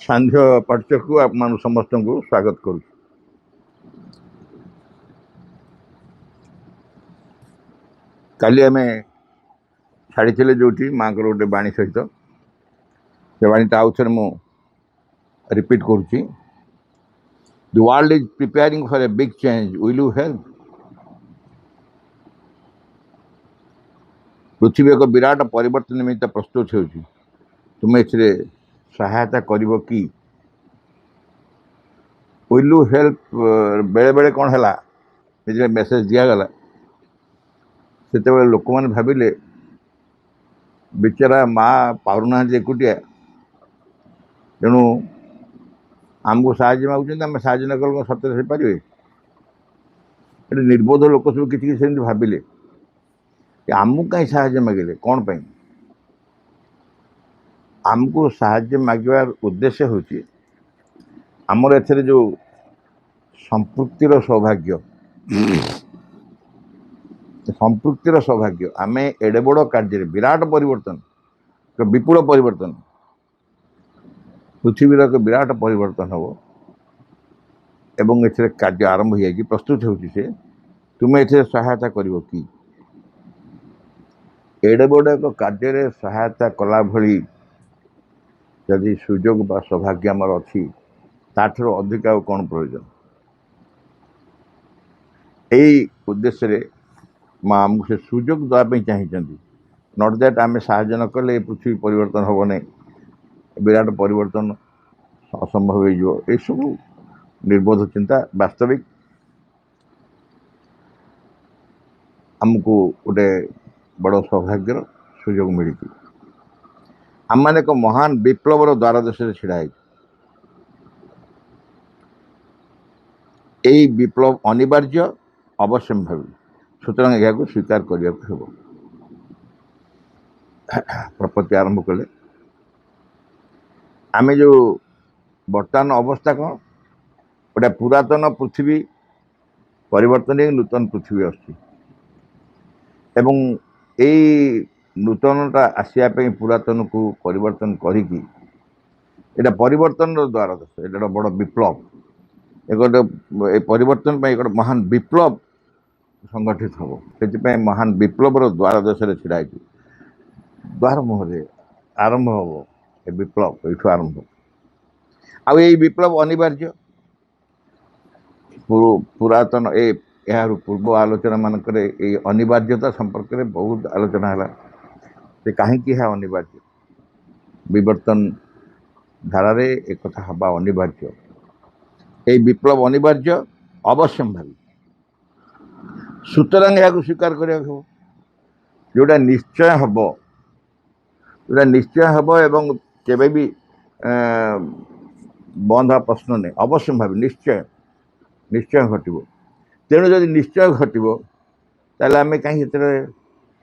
सांध्य पाठ्य को आप समस्त को स्वागत करूँ। काली आम छाड़ी जो माँ को गोटे बाणी सहित से बाणीटा आउ थे मुझे रिपीट करुच्ची। The world is preparing for a big change, will you help? पृथ्वी एक विराट परिवर्तन निमित्त प्रस्तुत हो, तुम्हें ए सहायता करिवो कि? विल यू हेल्प बेले बेले कौन है जो मेसेज दिगला से लोक मैंने भाविले बेचारा माँ पारना एकुटिया, तेणु आमको साहय मांग आम साहय न कल सत्य हो पारे। निर्बोध लोक सब किसी सेमती भाविले आमको कहीं साहय मागिले कौन पाई? आमको साहय मागिबार उद्देश्य हूँ आमर एथरे जो संपृक्तिर सौभाग्य, संपृक्तिर सौभाग्य आम एडे बड़ कार्य विराट परिवर्तन, विपुल परिवर्तन, पृथ्वीर एक विराट परिवर्तन हम एवं ए कार्य आरंभ हो जाए प्रस्तुत होती, तुम्हें ए सहायता करिवो कि? एडे बड़ एक कार्य सहायता कला भली जदि सुजोग बा सौभाग्य आमर अच्छी ताठर अधिक आ कौन प्रयोजन? यही उद्देश्य माँ आमको से सुजोग देवाई चाहिए। नट दैट आम साहय न कले पृथ्वी परिवर्तन हम नहीं, विराट परिवर्तन असंभव हो सब निर्बोध चिंता। वास्तविक आमको गोटे बड़ सौभाग्यर सुजोग मिली। आम मैंने एक महान विप्लवर द्वार देश छिड़ाई। यही विप्लव अनिवार्य अवश्यम्भावी, सुतरां यह स्वीकार करने को। प्रपत्ति आरंभ कले आम जो बर्तमान अवस्था कौन गोटे पुरातन पृथ्वी परिवर्तन नूतन पृथ्वी आसी नूतनटा आसापी पुरातन को परिवर्तन करिकी एटा परिवर्तन द्वार देश, एटा बड़ विप्लव। एक परिवर्तन एक महान विप्लव संगठित हम से महान विप्लवर द्वार देश छिड़ा द्वार मुहरे आरंभ हम ए विप्लव ये आरंभ। आई विप्लव अनिवार्य पुरातन यार पूर्व आलोचना मानक अनिवार्यता संपर्क में बहुत आलोचना है कहीं अनिवार्य विवर्तन धारा एक कथा हवा अनिवार्य। ये विप्लव अनिवार्य अवश्यम्भावी, सुतरां यह स्वीकार करने जोटा निश्चय हम, जोटा निश्चय हम एवं केवे भी बंद हाँ प्रश्न नहीं, अवश्यम्भावी निश्चय निश्चय घटो। तेणु जदि निश्चय घटो ताले आम कहीं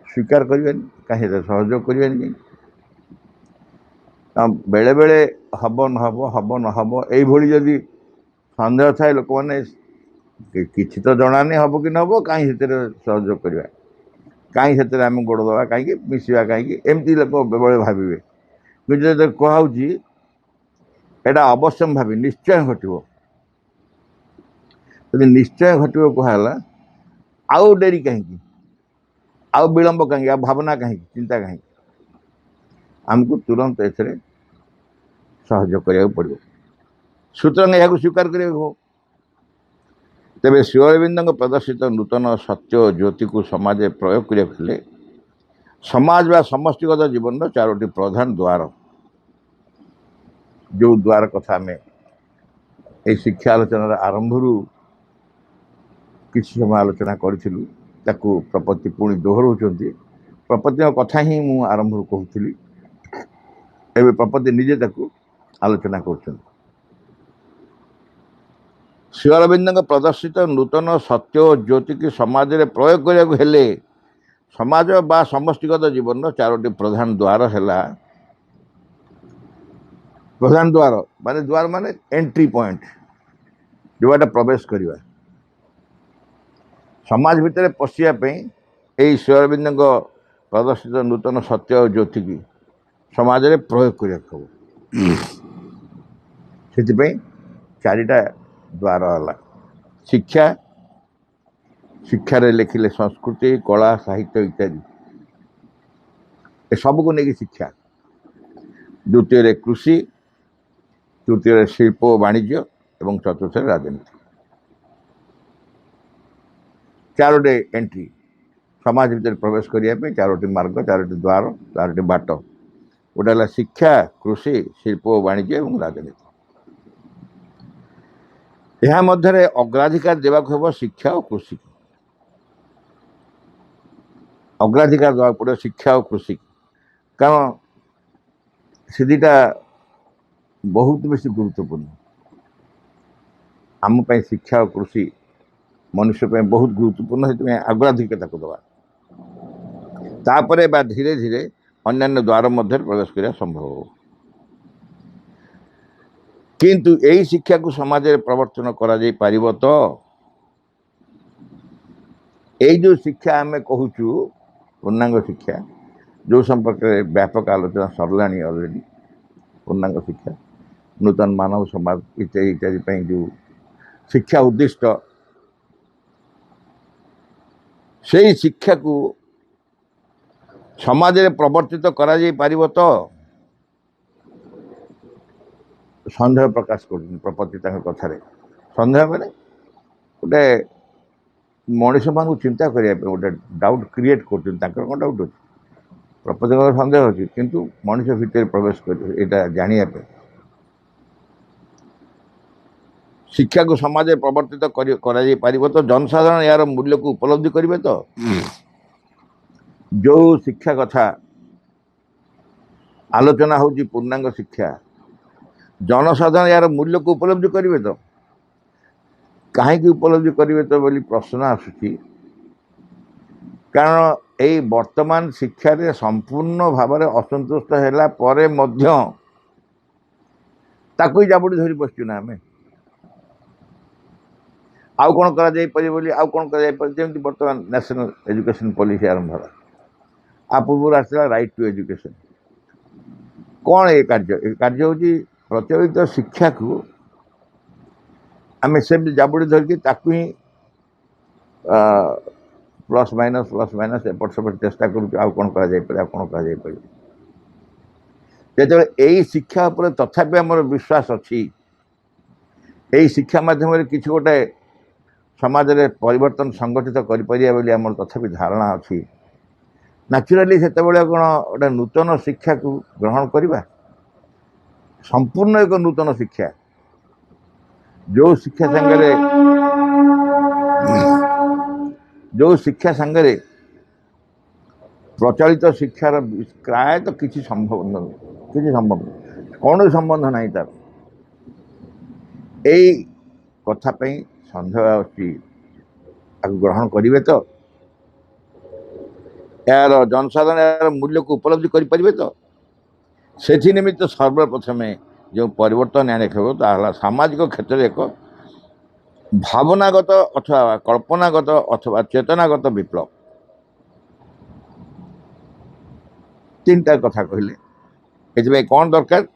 स्वीकार करें, कहीं सहयोग करें? बेले बेले हम न हम न हम यही जदि सन्देह थाए लोक मैंने किसी तो जना नहीं हम कि नब कहीं सहयोग करवा, कहीं से आम गोड़ दवा, कहीं मिसवा, कहीं एमती लोक बेले भावे कि कहुची एटा अवश्यम्भावी निश्चय घटो। यदि निश्चय घटो कहला आउ डेरी कहीं, आउ विलंब कहीं, आ भावना कहीं, चिंता कहीं? आमको तुरंत एथरे सहयोग करा पड़ो, सुतरां यह स्वीकार करें। तेरे श्री अरविंद प्रदर्शित नूतन सत्य ज्योति को समाज प्रयोग करें समाज व समष्टिगत जीवन चारोटी प्रधान द्वार, जो द्वार कथा में ये शिक्षा आलोचना आरंभ किसी समय आलोचना करूँ प्रपत्ति पुणी दोहराऊँ। प्रपत्ति कथा ही मु आरंभ कहूली, एवं प्रपत्ति निजे आलोचना कर। श्री अरविंद प्रदर्शित नूतन सत्य ज्योति की समाज रे प्रयोग करने समाज बा समष्टिगत जीवन चारोटी प्रधान द्वार है। प्रधान द्वार माने एंट्री पॉइंट, जो प्रवेश करवा समाज भितर पशियापी यही श्री अरविंद प्रदर्शित नूतन सत्य और ज्योति की समाज रे प्रयोग कर। से चारिटा द्वार है शिक्षा शिक्षार लिखिले संस्कृति कला साहित्य इत्यादि ए सबको नहीं शिक्षा द्वितीय कृषि तृतीय शिल्प वाणिज्य और चतुर्थ राजनीति चारोटे एंट्री समाज भीतर प्रवेश करने चारोटी मार्ग चारोटी द्वार चारोटी बाट गोटे शिक्षा कृषि शिल्प वाणिज्य और राजनीति यह मध्य अग्राधिकार देवाक हम शिक्षा और कृषि अग्राधिकार देवाक पड़े शिक्षा और कृषि कारण से दुटा बहुत बेसी गुरुत्वपूर्ण आम शिक्षा और कृषि मनुष्य बहुत गुरुत्वपूर्ण से अग्राधिकार दवा तापर धीरे धीरे अन्य द्वार मध्य प्रवेश करने संभव हो किंतु यही शिक्षा को समाज में प्रवर्तन करा जाई पारिबो तो यही जो शिक्षा आम कहूँ पूर्णांग शिक्षा जो संपर्क में व्यापक आलोचना सरला अलरेडी पूर्णांग शिक्षा नूतन मानव समाज इत्यादि इत्यादि जो शिक्षा उद्दिष्ट से शिक्षा को समाज में प्रवर्तित करा जाई पारिबो तो सन्देह प्रकाश करपति कथार सन्देह मैंने गोटे मनीष मान चिंता करने गोटे डाउट क्रिएट कर डाउट अच्छे प्रपति सन्देह अच्छी किंतु मनीष भितर प्रवेश कर जानापे शिक्षा को समाज में प्रवर्तित कर तो जनसाधारण यार मूल्य को उपलब्धि करेंगे तो जो शिक्षा कथा आलोचना होची पूर्णांग शिक्षा जनसाधारण यार मूल्य को उपलब्धि करेंगे तो कहीं उपलब्धि करेंगे तो बोली प्रश्न आसूची कारण यही वर्तमान शिक्षा रे संपूर्ण भाव में असंतुष्ट है परे मध्य ताकू जाबुड़ी धरी बसचु ना आम आउ कौन आउ कौन जमी बर्तमान नेशनल एजुकेशन पॉलिसी आरंभ है आ पूर्व आसला राइट टू एजुकेशन कौन ये कार्य हूँ प्रचलित शिक्षा को आम से जाबुड़ी धरिकी ही प्लस माइनस एपट सेपट चेष्टा करूँ कौन कर यही शिक्षा उपर तथापि आम विश्वास अच्छी यही शिक्षा माध्यम किसी गोटे समाज में परिवर्तन संगठित कर तथापि धारणा अच्छी नेचुराली से कौन गोटे नूतन शिक्षा को ग्रहण करवा संपूर्ण एक नूतन शिक्षा जो शिक्षा सांगे प्रचलित शिक्षार प्राय तो किसी संभव कौन संबंध ना तार यही कथापी सन्देह अच्छी ग्रहण करेंगे तो यार जनसाधारण यार मूल्य को उपलब्धि करें तो से निमित्त सर्वप्रथम जो परिवर्तन आने तो सामाजिक क्षेत्र में एक भावनागत अथवा कल्पनागत अथवा चेतनागत विप्लव तीनटा कथा कहले ये कौन दरकार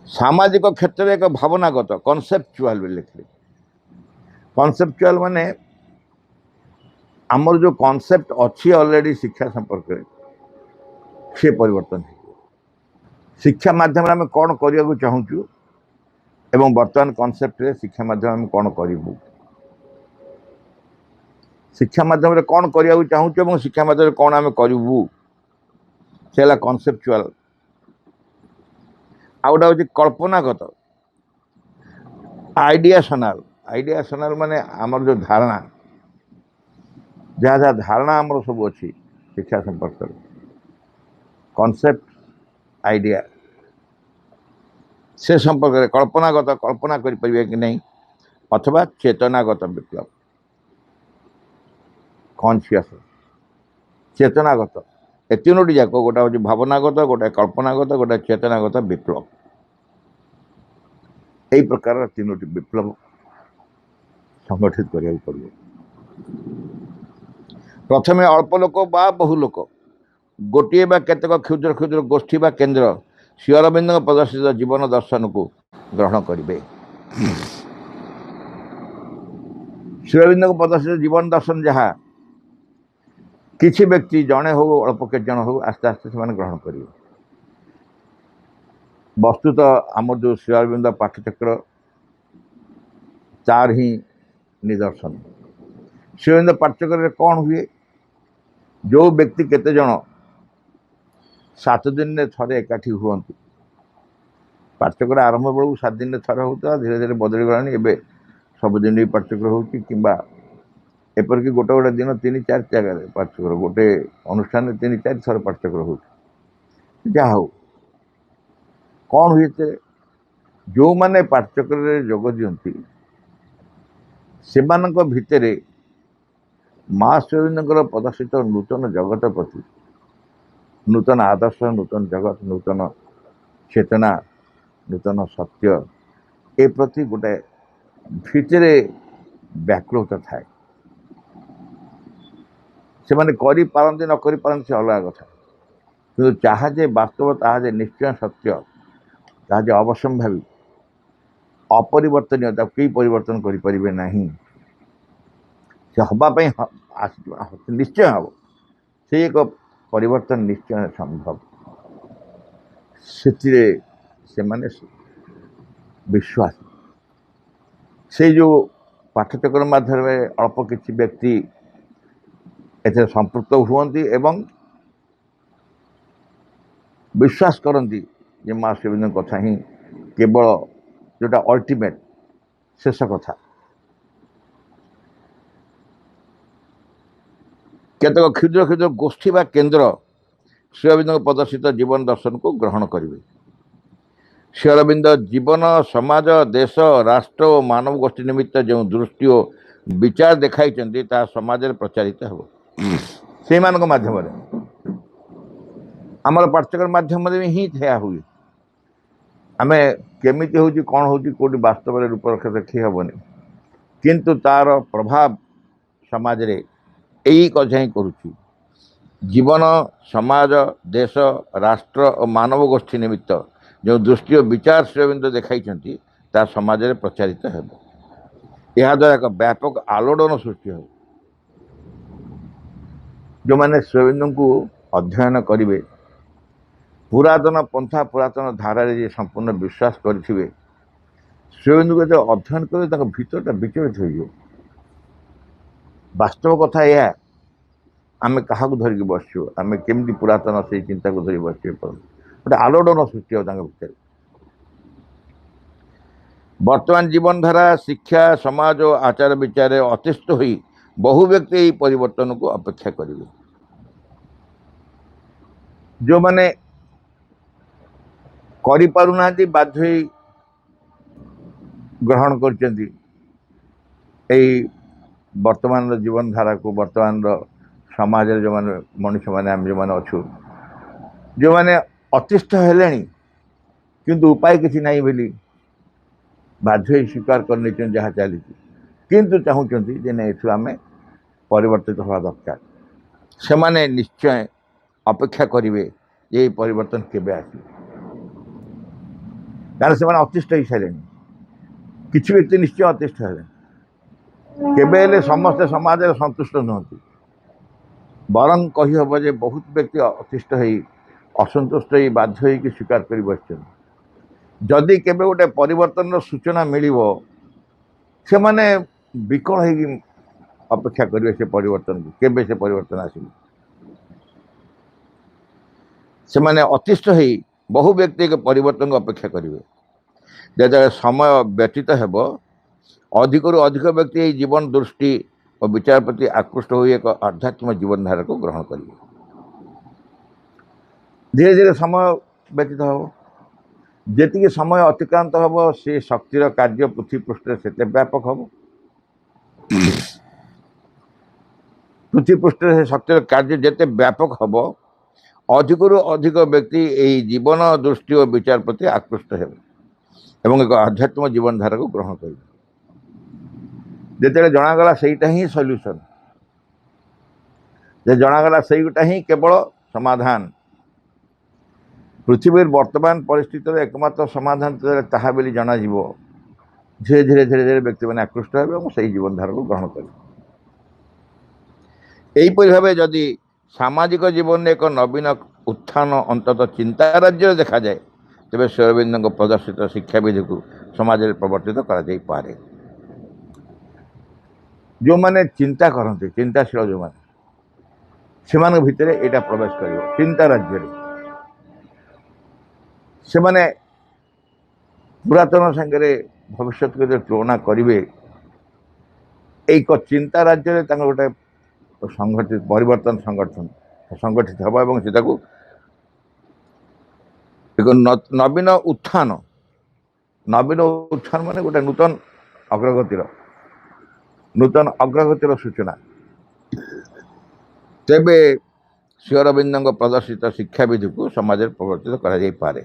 सामाजिक क्षेत्र में एक भावनागत कनसेप्चुआल लिखले कनसेप्चुआल माने आमर जो कॉन्सेप्ट अच्छी ऑलरेडी शिक्षा संपर्क में से परिवर्तन है शिक्षा माध्यम आम कौन करने चाहूँ एवं वर्तमान कॉन्सेप्ट रे शिक्षा माध्यम कौन करूँ शिक्षा माध्यम कौन करने चाहूँ शिक्षा माध्यम कौन आम करूँ से कनसेप्चुआल आ गोटे हूँ कल्पनागत आइडियाशनाल माने आमर जो धारणा जहाँ जहाँ धारणा आमर सब अच्छी शिक्षा संपर्क कॉन्सेप्ट आइडिया से संपर्क में कल्पनागत कल्पना करें कि नहीं अथवा चेतनागत विप्लव कॉन्शियस चेतनागत ए तीनोटी जाक गोटे हूँ भावनागत गोटे कल्पनागत गोटे चेतनागत विप्लव यही प्रकार तीनोटी विप्लव संगठित करा पड़े प्रथमे अल्प लोक बा बहु लोक गोटे बा केतक क्षुद्र क्षुद्र गोष्ठी बा केन्द्र श्री अरविंद प्रदर्शित जीवन दर्शन को ग्रहण करेंगे। श्री अरविंद प्रदर्शित जीवन दर्शन जहाँ किसी व्यक्ति जड़े हो अल्प के जन हो आस्ते आस्ते से ग्रहण करेंगे। वस्तुतः आम जो श्री अरविंद पाठचक्र तार ही निदर्शन। श्री अरविंद पाठचक्र कौन हुए, जो व्यक्ति केते जन 7 दिन में थरे एकाठी हुआ, पाठचक्र आरंभ बेलू 7 दिन में थरे होता, धीरे धीरे बदली गलानी। एबे सबुदिन भी पाठचक्र हो एपरिक गोटे गोटे दिन 3-4 जगह पाठचक्र, गोटे अनुष्ठान 3-4 थर पाठचक्र हो। जहा हो कौन हुए, जो माने पाठचक्र जोग दियंती सेमानक भितरे माँ श्री अरविंद प्रदर्शित नूतन जगत प्रति नूतन आदर्श, नूतन जगत, नूतन चेतना, नूतन सत्य ए प्रति गोटे भितरे व्याकुलता थाए। से माने करी पारंती न करी पारंती से अलग कथा, किंतु जहाँ जे वास्तव ताहा निश्चय सत्य, ताहा जे अवसंभावी अपरिवर्तनीय, कई परिवर्तन करें नहीं, से हवापाई निश्चय हम से एक परिवर्तन निश्चय संभव। से माने विश्वास से जो पाठचक्र माध्यम अल्प किसी व्यक्ति एथे संपृक्त हुअन्ति एवं विश्वास करती जे माँ श्री अरविंद कथा ही केवल जोटा अल्टीमेट शेष कथा। केतक क्षुद्र क्षुद्र गोष्ठी बा केन्द्र श्री अरविंद प्रदर्शित जीवन दर्शन को ग्रहण करेंगे। श्री अरविंद जीवन, समाज, देश, राष्ट्र और मानव गोष्ठी निमित्त जो दृष्टि और विचार देखाई समाज में प्रचारित हो से माध्यम आमर पाठचक्र माध्यम ही ठिया हुए। आम केमी हूँ कौन हूँ कौटी वास्तव में रूपरेखा देखी हेनी, किंतु तार प्रभाव समाज रे यही कथा ही करुच्ची। जीवन, समाज, देश, राष्ट्र और मानव गोष्ठी निमित्त जो दृष्टि और विचार श्री अरविंद देखाई समाज में प्रचारित हो, यह द्वारा एक व्यापक आलोड़न सृष्टि हो। जो मैंने श्री अरविंद को अध्ययन करेंगे, पुरातन पंथा पुरातन धारा जे संपूर्ण विश्वास करेंगे, श्री अरविंद को जो अध्ययन करेंगे भीतरटा विचलित हो। वास्तव कथा यह आम क्या धरिकी बसु, आम केमी पुरातन से चिंता को धरी बस गोटे आलोड़न सृष्टि हो भर। वर्तमान जीवन धारा, शिक्षा, समाज और आचार विचार अतिष्ठ हो बहु व्यक्ति यही परिवर्तन को अपेक्षा करेंगे। जो मैंने करिपारुना बाध्य ग्रहण कर वर्तमान जीवन धारा को, वर्तमान समाज जो मैंने मनुष्य मैंने आम जो मैंने अच्छु जो मैंने अतिष्ठ हेले किंतु उपाय किसी नहीं बोली बाध्य स्वीकार करने जहाँ चली, किंतु चाहूँगी जे नहीं आम परिवर्तित हवा दरकार। से माने निश्चय अपेक्षा करेंगे ये परिवर्तन केबे आस, कारण से अतिष्ठ हो सारे। किसी व्यक्ति निश्चय अतिष्ठ है, केबे समस्ते समाज संतुष्ट नुहति, बरं कही हम जे बहुत व्यक्ति अतिष्ठ हो असंतुष्ट हो बाध्य हो स्वीकार कर बस। जदि केबे गोटे परिवर्तन सूचना मिल से माने विकल हो अपेक्षा करेंगे से परिवर्तन को, केबे से परिवर्तन आसिब। से माने अतिष्ठ हो बहु व्यक्ति के परिवर्तन को अपेक्षा करेंगे। जब समय व्यतीत हेब अधिक रु अधिक व्यक्ति जीवन दृष्टि और विचार प्रति आकृष्ट हो एक आध्यात्मिक जीवन धारा को ग्रहण करेंगे। धीरे धीरे समय व्यतीत हो, जी समय अतिक्रांत हम से शक्तिर कार्य पृथ्वी पृष्ठ से व्यापक हम। पृथ्वी पृष्ठ से शक्तिर कार्य जिते व्यापक हम अधिक रु अधिक व्यक्ति यही जीवन दृष्टि और विचार प्रति आकृष्ट हो एवं एक आध्यात्मिक जीवन धारा को ग्रहण करेंगे। जिते जनागला सहीटा ही सल्यूशन, जे जनागला सहीटा ही केवल समाधान, पृथ्वी वर्तमान परिस्थितिर एकमात्र समाधान ताहा बोली जनाजिब धीरे धीरे धीरे धीरे व्यक्ति मैंने आकृष्ट हे और से जीवन धारा को ग्रहण करें। यहीपरि भाव जदि सामाजिक जीवन में एक नवीन उत्थान अंततः चिंता राज्य देखा जाए तेज श्री अरविंद प्रदर्शित शिक्षाविधि को समाज में प्रवर्तित कर जो मैंने चिंता करते चिंताशील जो मैंने से भितर यहाँ प्रवेश कर चिंता राज्य से मैंने पुरातन संगे भविष्य को तुलना करेंगे एक चिंता राज्य गोटे संगठित परिवर्तन संगठित हम एक नवीन उत्थान माने गोटे नूतन अग्रगतिर सूचना तेबे श्री अरविंद प्रदर्शित शिक्षाविधि को समाज में प्रवर्तित कर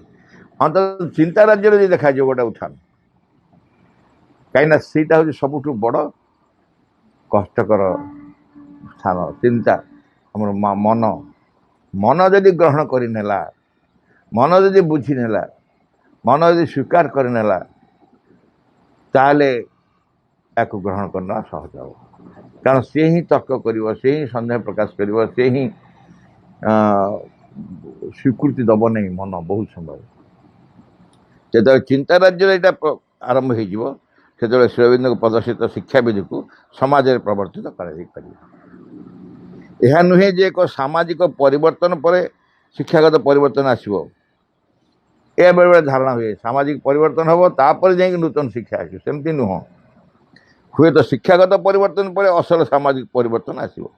अंत चिंता राज्य देखा गोटे उत्थान कहीं सीटा हूँ सबुठ बड़ कष्टकर स्थान चिंता आम मन मन जदि ग्रहण करनेला मन जदि बुझी नेला मन जदि स्वीकार करनेला ताले याकू ग्रहण करना सहज हो कारण सी ही तर्क कर से ही सन्देह प्रकाश कर से ही स्वीकृति दब नहीं मन बहुत समय जो चिंता राज्य यहाँ आरंभ हो श्री अरविंद प्रदर्शित शिक्षाविधि को समाज में प्रवर्तित यह नुहे जे एक सामाजिक परिवर्तन पर शिक्षागत परिवर्तन आसो यह बेले बेले धारणा हुए सामाजिक परिवर्तन हम तापर जा नूतन शिक्षा आस सेमती नुह हुए तो शिक्षागत परिवर्तन पर असल सामाजिक परिवर्तन आसो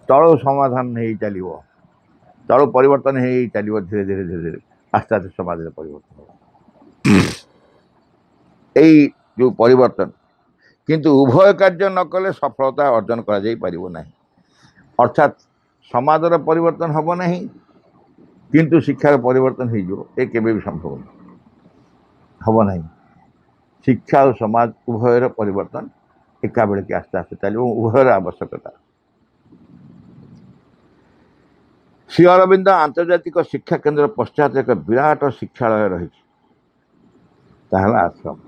तलु समाधान हो चलो तलु परिवर्तन हो चलो धीरे धीरे धीरे धीरे आस्ते आस्ते समाज में परिवर्तन हो यही जो परिवर्तन किंतु उभय कार्य न कले सफलता अर्जन कर अर्थात समाजर परिवर्तन हम ना किंतु शिक्षार परिवर्तन हो भी संभव नहीं हम ना शिक्षा और समाज उभयर परिवर्तन एका बेले के आस्ते आस्ते चलो उभयर आवश्यकता श्री अरविंद आंतर्जातिक शिक्षा केन्द्र पश्चात एक विराट शिक्षालय रही आश्रम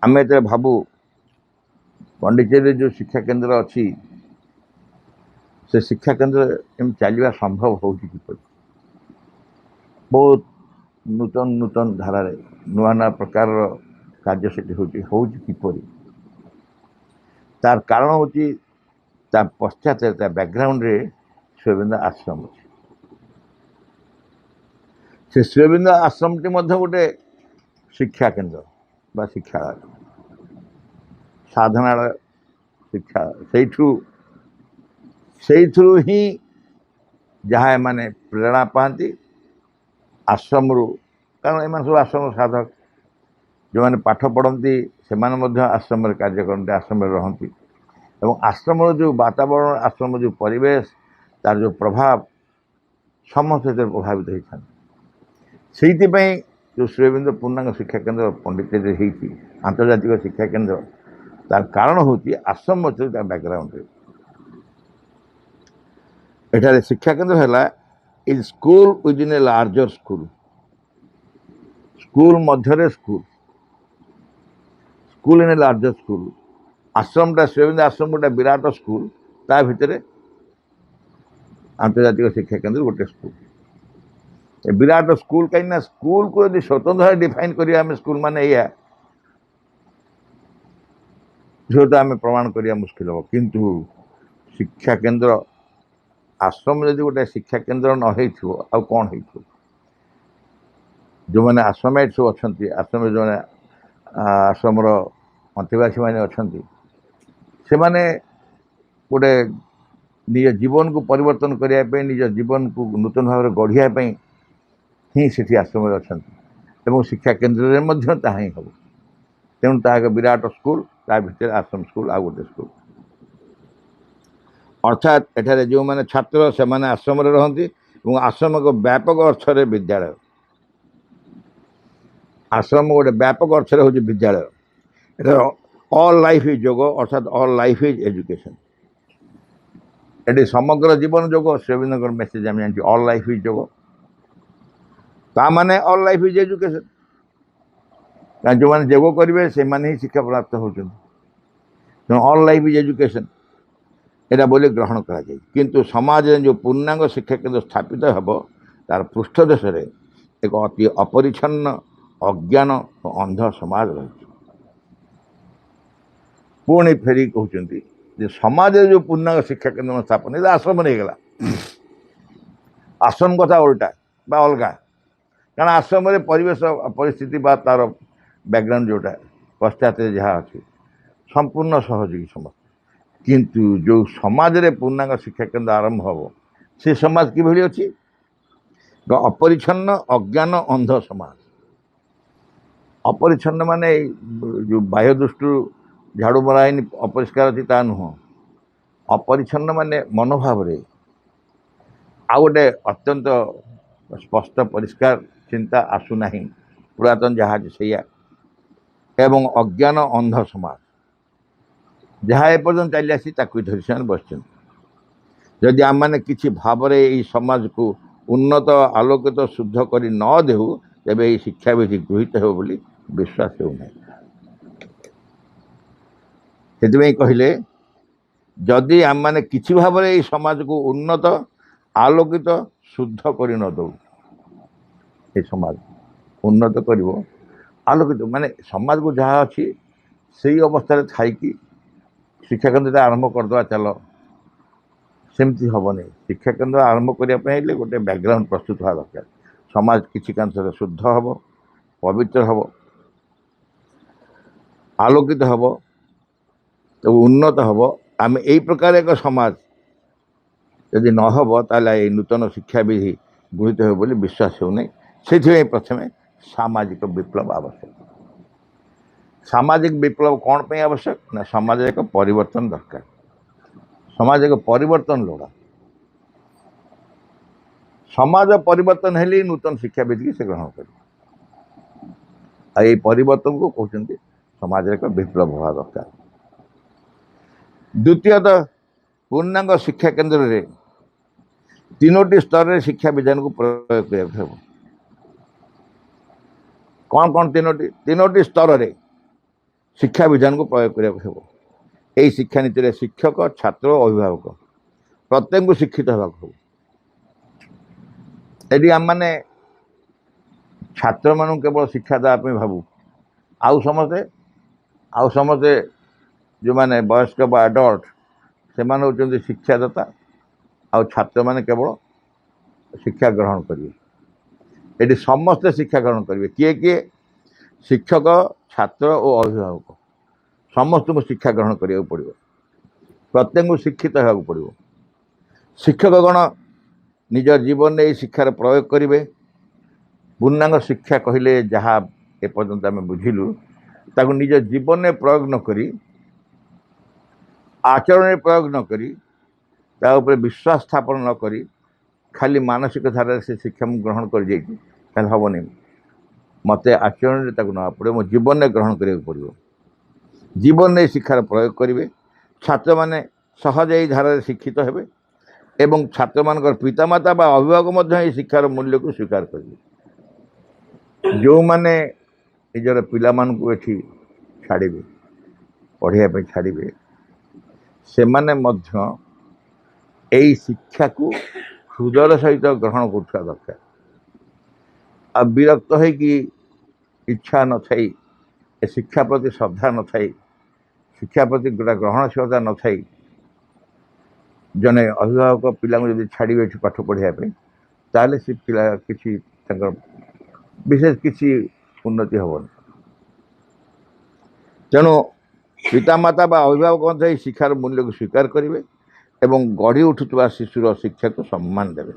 आम ये भावु पंडिचेरी जो शिक्षा केन्द्र अच्छी से शिक्षा केन्द्र चलवा संभव हो बहुत नूतन नूतन धारा नुआ नुआ प्रकार कार्य से होपरी तार कारण हूँ पश्चात बैकग्राउंड रे श्री अरविंद आश्रम अच्छे से श्री अरविंद आश्रम टी गोटे शिक्षा केन्द्र बा शिक्षालय साधनालय शिक्षा से ही जहाँ मैंने प्रेरणा पाती आश्रम रु कारण एम सब आश्रम साधक जो मैंने पाठ पढ़ती से आश्रम कार्य करते आश्रम रहती एवं आश्रम जो वातावरण आश्रम जो परिवेश तार जो प्रभाव समस्त प्रभावित होती जो श्री अरविंद पूर्णांग शिक्षा केन्द्र पंडिचेरी होती आंतर्जातिक शिक्षा केन्द्र तार कारण हूँ आश्रम अच्छे बैकग्राउंड एठारे शिक्षा केन्द्र है in school within a larger school school मध्य school school in a larger school आश्रमटा श्री अरविंद आश्रम गोटे विराट स्कूल ता भितर आंतर्जातिक शिक्षा केन्द्र गोटे स्कूल विराट स्कूल कहीं स्कूल को यदि स्वतंत्र डिफाइन करिया स्कूल माने या जो तो आम प्रमाण करिया मुश्किल हो किंतु शिक्षा केन्द्र आश्रम यदि गोटे शिक्षा केन्द्र न हो कौन हो जो मैंने आश्रमाइट सब अच्छा आश्रम जो आश्रम अंतेवासी मैंने अच्छा से माने गोटे निज जीवन को परिवर्तन करने निज जीवन को नूतन भाव गढ़िया ही से आश्रम अच्छा शिक्षा केन्द्र में ता ही हम तेणु ता एक विराट स्कूल ता भीतर आश्रम स्कूल आ गोटे स्कूल अर्थात एठारे जो मैंने छात्र से मैंने आश्रम रहती आश्रम को व्यापक अर्थ रे विद्यालय आश्रम गोटे व्यापक अर्थ हूँ विद्यालय ऑल लाइफ इज योग अर्थात all life is education eighty समग्र जीवन जोग श्रीअरविंदर मेसेज आम जानते ऑल लाइफ इज जोग ता माने ऑल लाइफ इज एजुकेशन जो मैंने जोग करेंगे से ही शिक्षा प्राप्त होती ऑल लाइफ इज एजुकेशन एटा बोली ग्रहण करा जाए किंतु समाज जो पूर्णांग शिक्षा केन्द्र स्थापित हेब तार पृष्ठदेश एक अति अपरिच्छन्न अज्ञान और अंध समाज रही पुणी फेरी कहते समाज जो पूर्णांग शिक्षा केन्द्र स्थापन ये आश्रम नहीं गला आश्रम कथा उल्टा बा अलग कारण आश्रम परिवेश परिस्थिति बा तार बैकग्राउंड जोटा पश्चात जहाँ अच्छी संपूर्ण सहयोगी समस्त किंतु जो समाज रे पूर्णांग शिक्षा केन्द्र आरंभ हम से समाज किभली अच्छी अपरिच्छन्न अज्ञान अंध समाज अपरिच्छन्न माने जो बाह्य दृष्टि झाड़ू मराइन अपरिष्कार अच्छी ता नुह अपरिच्छन्न माने मनोभाव रे आ गोटे अत्यंत स्पष्ट परिष्कार चिंता आसुना पुरातन जहाज सैया एवं अज्ञान अंध समाज जहाँ एपर्यंत चली आसी धरी से बस जदि आम मैंने किसी भाव में समाज को उन्नत आलोकित शुद्ध कर न देहु तेबे ये शिक्षा विधि गृहीत हो बोली विश्वास होना से कहले जदि आम मैंने किसी भाव में समाज को उन्नत आलोकित शुद्ध कर न दो ये समाज उन्नत कर आलोकित माने समाज को जहाँ अच्छी से अवस्था थी शिक्षा केन्द्र आरंभ करदे चल सेमती हेनी शिक्षा केन्द्र आरंभ करने गोटे बैकग्राउंड प्रस्तुत हवा दरकार समाज किसी कांशरे शुद्ध हम पवित्र हम आलोकित हम तो उन्नत हम आम यही प्रकार एक समाज यदि न हम ताले नूतन शिक्षा विधि गृहीत हो बोली विश्वास होना से प्रथम सामाजिक विप्लव आवश्यक सामाजिक विप्लव कौन पे आवश्यक ना समाज एक परिवर्तन दरकार समाज एक परिवर्तन लोड़ा समाज परिवर्तन हेली नूतन शिक्षा विधि से ग्रहण कर परिवर्तन को कहते समाज एक विप्लव हवा दरकार द्वितीयतः पूर्णांग शिक्षा केन्द्र रे तीनोटी स्तर रे शिक्षा विधान को प्रयोग कर कौन कौन तीनोटी स्तर रे शिक्षा विधान को प्रयोग करने यही शिक्षा नीति शिक्षक छात्र और अभिभावक प्रत्येक को शिक्षित होगा यदि आम मैंने छात्र मान केवल शिक्षा देवाई भावु आउ समस्ते जो मैंने वयस्क एडल्ट से होती शिक्षादाता आ छात्र मैंने केवल शिक्षा ग्रहण करेंगे ये समस्ते शिक्षा ग्रहण करेंगे किए किए शिक्षक छात्र और अभिभावक समस्त को शिक्षा ग्रहण करा पड़ो प्रत्येक को शिक्षित होगा पड़ो शिक्षकगण निज जीवन में शिक्षार प्रयोग करेंगे पूर्णांग शिक्षा कहले जहाँ एपर्यंत आम बुझिलु ताको निज जीवन में प्रयोग न करी आचरण में प्रयोग न करी ता ऊपर विश्वास स्थापन न करी खाली मानसिक धारा से शिक्षा ग्रहण कर हम नहीं मत आचरण ना पड़े मो जीवन में ग्रहण करा पड़ो जीवन में शिक्षार प्रयोग करेंगे छात्र मैंने सहज यही धारा शिक्षित हेबे एवं छात्र मान पितामाता बा अभिभावक शिक्षार मूल्य को स्वीकार करेंगे जो मैंने निजर पिला मानू एठी छाड़े पढ़ाई छाड़े से माने मध्य यही शिक्षा को हृदय सहित ग्रहण कर दरकार आ विरक्त है कि इच्छा न थी शिक्षा प्रति श्रद्धा न थी शिक्षा प्रति गोटे ग्रहणशीलता न थी जने अभिभावक पिला जब छाड़े पाठ पढ़ाई ताले से पिला किसी विशेष किसी उन्नति हेनी तेणु पितामाता बा अभिभावक शिक्षार मूल्य को स्वीकार करेंगे एवं गढ़ी उठुवा शिशुर शिक्षा को सम्मान देवे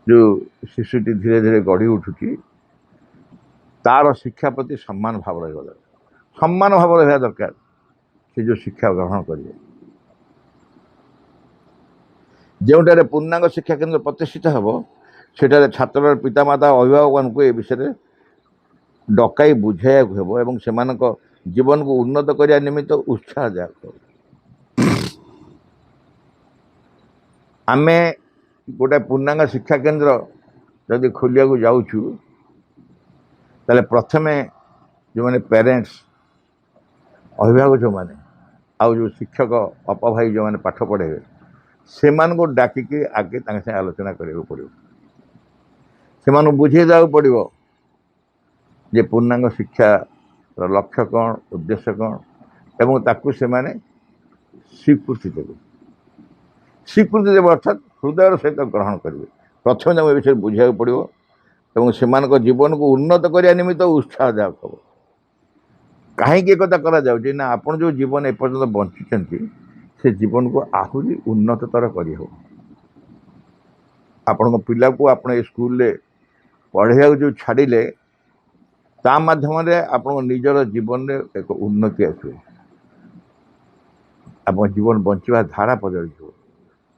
जो शिशुटी धीरे धीरे गढ़ी उठुची तार शिक्षा प्रति सम्मान भाव रहा सम्मान भाव रहा दरकार से जो शिक्षा ग्रहण करेंगे जोटार पूर्णांग शिक्षा केन्द्र प्रतिष्ठित हम सेठारे छात्र पितामाता अभिभावक को ए विषय डकाई बुझाइया हेब से जीवन को उन्नत करने निमित्त उत्साह दिया आमे गोटे पूर्णांग शिक्षा केन्द्र जदि खोलिया जाऊँ ताले प्रथमे जो मैंने पेरेंट्स अभिभावक जो मैंने आउ जो शिक्षक अपा भाई जो मैंने पाठ पढ़ेबे से डाकिकी आगे से आलोचना करा पड़ो से बुझे देवाक पड़ो जे पूर्णांग शिक्षा लक्ष्य कौन उद्देश्य कौन एवं ताकू से माने स्वीकृति देवे स्वीकृति देवे अर्थात हृदय सहित ग्रहण करेंगे प्रथम जब विषय बुझा पड़ो एवं से जीवन को उन्नत करने निमित्त उत्साह देवाक हम कहीं एक करा आपन जो जीवन एपर्यंत बंची से जीवन को आहरी उन्नतर कर आपण पिला को आप स्कूल पढ़े जो छाड़े ता माध्यम आप निजर जीवन में एक उन्नति आस आप जीवन बंचवा धारा बदल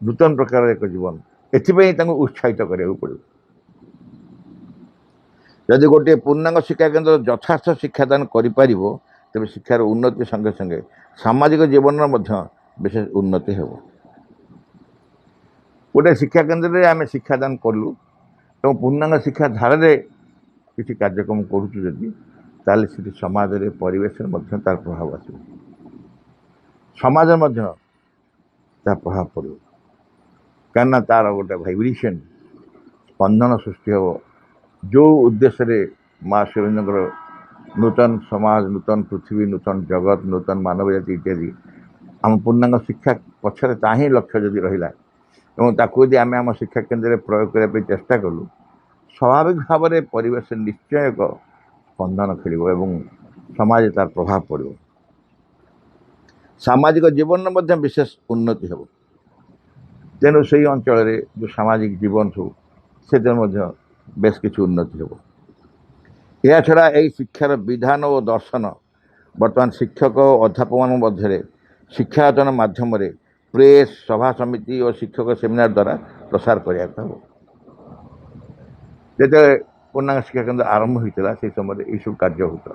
नूतन प्रकार एक जीवन एथपाई उत्साहित करा पड़ो जदि गोटे पूर्णांग शिक्षा केन्द्र यथार्थ शिक्षादान कर तेज शिक्षार उन्नति संगे संगे सामाजिक जीवन विशेष उन्नति हो गोटे शिक्षा केन्द्र में आम शिक्षादान कलु और पूर्णांग शिक्षा धारा किसी कार्यक्रम करुँ ताल से समाज में परिवेश तार प्रभाव आस समाज तार प्रभाव पड़ो कहीं तार गोटे भाइब्रेशन स्पंदन सृष्टि हो जो उद्देश्य माँ शिवरंजन नूतन समाज नूतन पृथ्वी नूतन जगत नूतन मानव जाति इत्यादि आम पूर्णांग शिक्षा पछरे ता ही लक्ष्य जदि रहा ताकू यदि आम आम शिक्षा केन्द्र में प्रयोग करने चेष्टा कलु स्वाभाविक भाव में परिवेश निश्चय एक स्पंदन खेल एवं समाज तार प्रभाव पड़ो सामाजिक जीवन में विशेष उन्नति हो तेणु से अंचल जो सामाजिक जीवन सब से बेस किसी उन्नति हो या छड़ा यही शिक्षार विधान और दर्शन बर्तमान शिक्षक और अध्यापक मध्य शिक्षादान माध्यम प्रेस सभा समिति और शिक्षक सेमिनार द्वारा प्रसार करने जो पूर्णांग शिक्षा केन्द्र आरंभ होता से समय यह सब कार्य होता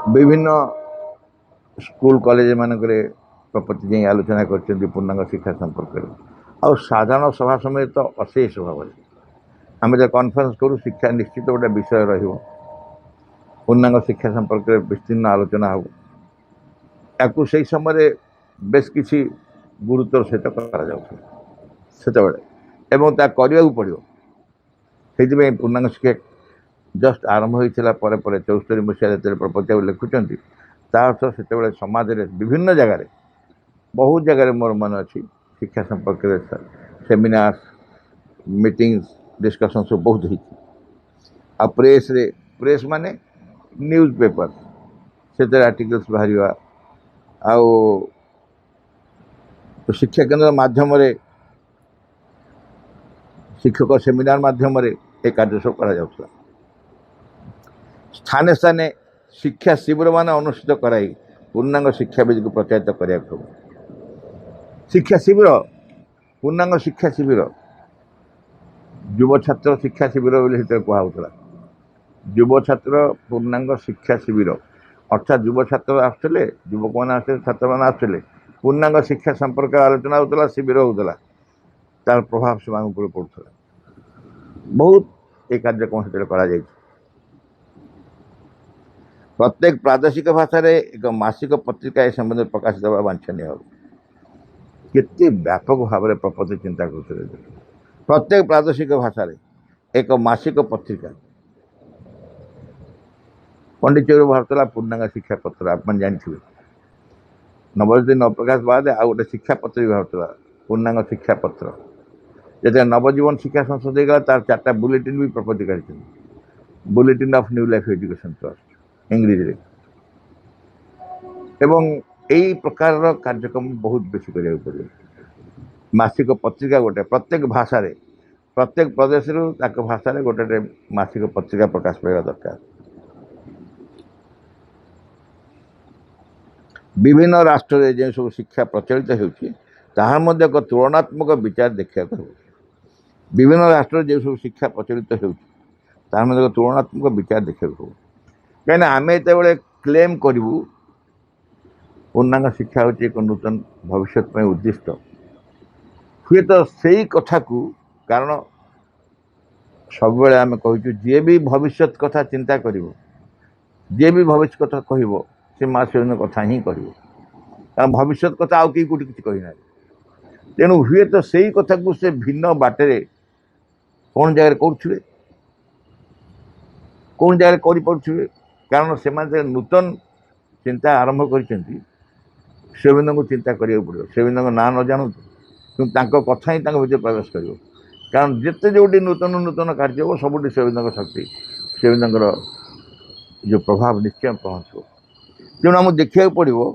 विभिन्न स्कूल कॉलेज मानक प्रति जाई आलोचना कर पूर्णांग शिक्षा संपर्क और साधारण सभा समय तो अशेष भाव आम जो कॉन्फ्रेंस करूँ शिक्षा निश्चित गोटे विषय पूर्णांग शिक्षा संपर्क में विस्तीर्ण आलोचना हो या से समय बेस किसी गुरुत्वर सहित करने पड़ो से पूर्णांग शिक्षा जस्ट आरंभ होता 74 मसीह प्रपत्ति लिखुं अर्थ से समाज में विभिन्न जगार बहुत जगह मोर मन अच्छी शिक्षा संपर्क सेमिनार मीटिंग्स डिस्कशन सब बहुत हो प्रेस माने न्यूज पेपर से आर्टिकल्स बाहर शिक्षा केन्द्र माध्यम शिक्षक सेमिनार माध्यम कार्य सब करा स्थाने स्थाने शिक्षा शिविर मान अनुष्ठित कराई पूर्णांग शिक्षा विधि को प्रोत्साहित करने शिक्षा शिविर पूर्णांग शिक्षा शिविर युव छात्र शिक्षा शिविर कहला युव छात्र पूर्णांग शिक्षा शिविर अर्थात युव छात्र आसुले युवक मैंने छात्र मैंने आसुले पूर्णांग शिक्षा संपर्क आलोचना होता शिविर होता तार प्रभाव से पड़ता बहुत ये कार्यक्रम से करा प्रत्येक प्रादेशिक भाषा रे एक मासिक पत्रिका संबंध में प्रकाशित होगा वांछनीय हो केते व्यापक भाव में प्रपत्ति चिंता करते प्रत्येक प्रादेशिक भाषा रे एक मासिक पत्रिका पंडिचेरी बाहर पूर्णांग शिक्षा पत्र आप जानते नवज्योति नवप्रकाश बाद आ गए शिक्षा पत्र भी बाहर पूर्णांग शिक्षा पत्र जो नवजीवन शिक्षा संसद गला तार 4टा बुलेटिन भी प्रपत्ति कर bulletin of new life education trust English एवं यही प्रकार कार्यक्रम बहुत बेसी करा पड़े मासिक पत्रिका गोटे प्रत्येक भाषा रे प्रत्येक प्रदेश भाषा गोटे मासिक पत्रिका प्रकाश पाइबा दरकार विभिन्न राष्ट्र में जो सब शिक्षा प्रचलित हो तुलनात्मक विचार देखा विभिन्न राष्ट्र जो सब शिक्षा प्रचलित हो तुलनात्मक विचार देखा कहीं आम जो क्लेम करूँ पूर्णांग शिक्षा हूँ एक नूतन भविष्य उद्दिष्ट हुए तो सही कथा को कारण सब बेले आम कहूँ जी भी भविष्य कथा चिंता करिवो जी भी भविष्य कथा कहब से माँ शिवलिंग कथा ही कह कारण भविष्य कथा आउ कहीं कौटी किसी कहना तेणु हुए तो सही कथा को से भिन्न बाटे कौन जगह करुवे कौन जगह करें कारण से नूतन चिंता आरंभ कर शिवबिंद को चिंता करा पड़ो शिवबिंद ना न जानू कि कथा ही भर प्रवेश कर कारण जिते जो नूतन नूतन कार्य हो सब शिवबिंद शक्ति शिवबिंद जो प्रभाव निश्चय पहुँचो तेणु आमको देखा पड़ो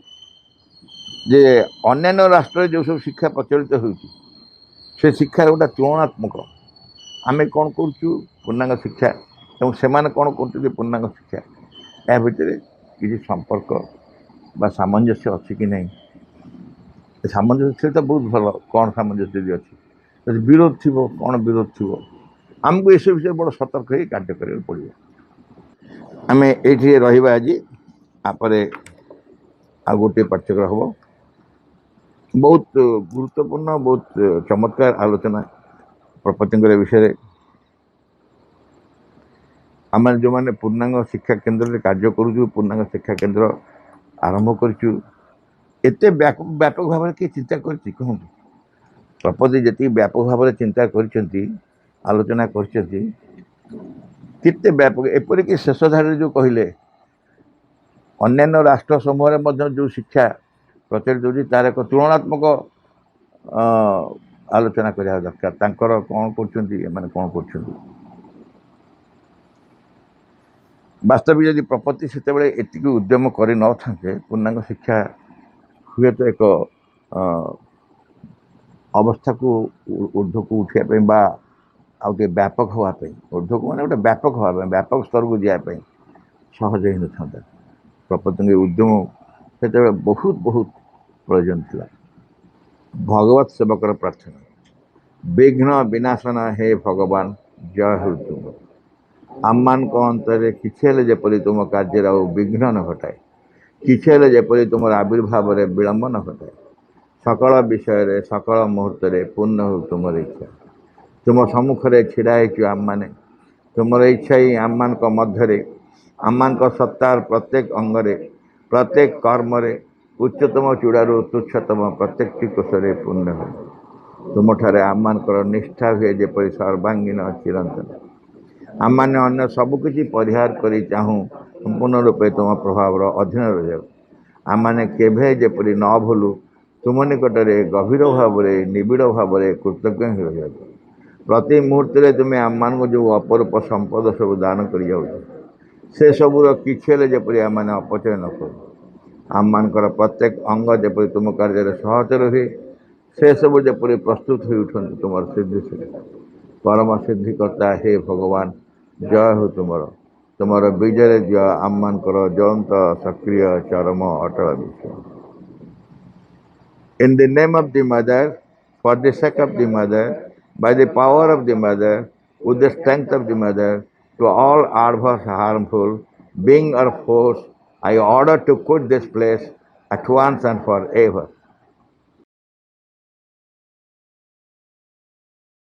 जे अन्य राष्ट्र जो सब शिक्षा प्रचलित हो शिक्षार गोटे तुलनात्मक आम कौन करूँ पूर्णांग शिक्षा और से कौन कर पूर्णांग शिक्षा या भितर किसी संपर्क बा सामंजस्य अच्छी कि नहीं सामंजस्य तो बहुत भल कौन सामंजस्य अच्छी विरोध थी कौन विरोध थी आमको ये विषय बड़ सतर्क हो कार्य करा पड़ो आम ये रहा आज आपरे आ गोटे पाठ्यक्रम हम बहुत गुरुत्वपूर्ण बहुत चमत्कार आलोचना प्रपतिंग विषय आम जो मैंने पूर्णांग शिक्षा केन्द्र में कार्य करूँ पूर्णांग शिक्षा केन्द्र आरंभ करूँ एत व्यापक भाव में किए चिंता करती कहूँ प्रपति जी व्यापक भाव में चिंता कर आलोचना करते व्यापक एपरिक शेष धारे जो कहले अन्य राष्ट्र समूह जो शिक्षा प्रचलित होती तार एक तुलनात्मक आलोचना करा दरकार कौन कर कौन कर वास्तविक जदि प्रपति से एति उद्यम कर न था पूर्णांग शिक्षा हुए तो एक अवस्था को ऊर्ध्व को उठापी आगे व्यापक हाँपाई ऊर्ध्व को मैंने गोटे व्यापक हाँपाई व्यापक स्तर को जावाई सहज ही न था प्रपति उद्यम से बहुत बहुत प्रयोजन था भगवत सेवकर प्रार्थना विघ्न विनाशन हे भगवान जय हो तुम आम मान अंतरे किसी जपरी तुम कार्य विघ्न न घटाए किसी जपरी तुम आविर्भाव विलंब न घटाए सकल विषय सकल मुहूर्त पूर्ण हो तुम इच्छा तुम सम्मुखें ढाई आम मैंने तुम इच्छा ही आम मान मध्य आम मान सत्तार प्रत्येक अंगरे प्रत्येक कर्म उच्चतम चूड़ारू तुच्छतम प्रत्येक कोशरे पूर्ण हो तुम ठारे आम मान निष्ठा हुए जपरी सर्वांगीन चिरंतन आम मैंने अन्य सबकि परिहार कर चाहूँ संपूर्ण रूपे तुम प्रभाव अधीन रही आम मैंने केभे जपरी न भूलु तुम निकटरे गभीर भाव निबिड़ भाव कृतज्ञ हो रहा प्रति मुहूर्त तुम्हें आम मान जो अपरूप संपद सब दान कर सबूर किसी जपरी आम मैंने अपचय न कर आम मान प्रत्येक अंग जपरी तुम कार्य सहज रहे से सब जपरी प्रस्तुत हो उठु तुम सिद्धि परम सिद्धिकर्ता हे भगवान जय हो तुम विजय जय आम मान ज्वलंत सक्रिय चरम अटल विश्व In the name of the mother, for the sake of the mother, by the power of the mother, with the strength of the mother, to all adverse harmful being or force, I order to quit this place at once and forever.